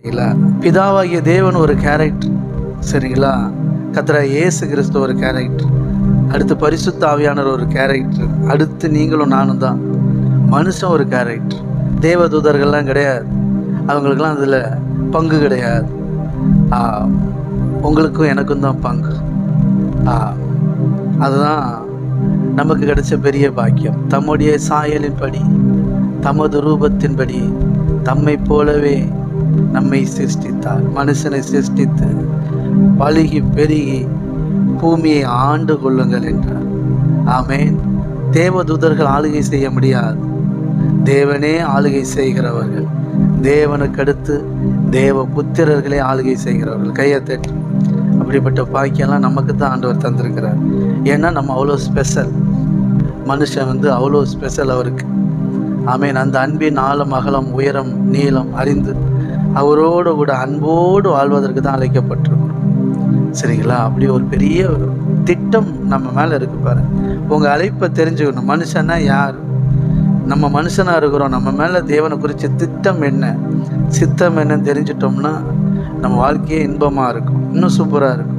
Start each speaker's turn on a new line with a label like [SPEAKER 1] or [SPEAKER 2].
[SPEAKER 1] சரிங்களா? பிதாவாகிய தேவன் ஒரு கேரக்டர், சரிங்களா? கர்த்தராகிய இயேசு கிறிஸ்து ஒரு கேரக்டர், அடுத்து பரிசுத்த ஆவியானவர் ஒரு கேரக்டர், அடுத்து நீங்களும் நானும் தான். மனுஷன் ஒரு கேரக்டர். தேவதூதர்கள்லாம் கிடையாது, அவங்களுக்கெல்லாம் அதில் பங்கு கிடையாது. உங்களுக்கும் எனக்கும் தான் பங்கு. அதுதான் நமக்கு கிடைச்ச பெரிய பாக்கியம். தம்முடைய சாயலின்படி, தமது ரூபத்தின்படி தம்மை போலவே நம்மை சிருஷ்டித்தார். மனுஷனை சிருஷ்டித்து பலுகி பெருகி பூமியை ஆண்டு கொள்ளுங்கள் என்றார். ஆமேன். தேவதூதர்கள் ஆளுகை செய்ய முடியாது, தேவனே ஆளுகை செய்கிறவர்கள். தேவனுக்கு அடுத்து தேவ புத்திரர்களே ஆளுகை செய்கிறவர்கள். கையை தட்டி. அப்படிப்பட்ட பாக்கியெல்லாம் நமக்கு தான் ஆண்டவர் தந்திருக்கிறார். ஏன்னா நம்ம அவ்வளோ ஸ்பெஷல். மனுஷன் அவ்வளோ ஸ்பெஷல் அவருக்கு. ஆமேன். அந்த அன்பின் ஆழம் அகலம் உயரம் நீளம் அறிந்து அவரோடு கூட அன்போடு வாழ்வதற்கு தான் அழைக்கப்பட்டிருக்கிறோம். சரிங்களா? அப்படி ஒரு பெரிய திட்டம் நம்ம மேலே இருக்கு பாரு. உங்கள் அழைப்பை தெரிஞ்சுக்கணும். மனுஷன்னா யார்? நம்ம மனுஷனாக இருக்கிறோம். நம்ம மேலே தேவனை குறித்த திட்டம் என்ன, சித்தம் என்னன்னு தெரிஞ்சிட்டோம்னா நம்ம வாழ்க்கையே இன்பமாக இருக்கும், இன்னும் சூப்பராக இருக்கும்.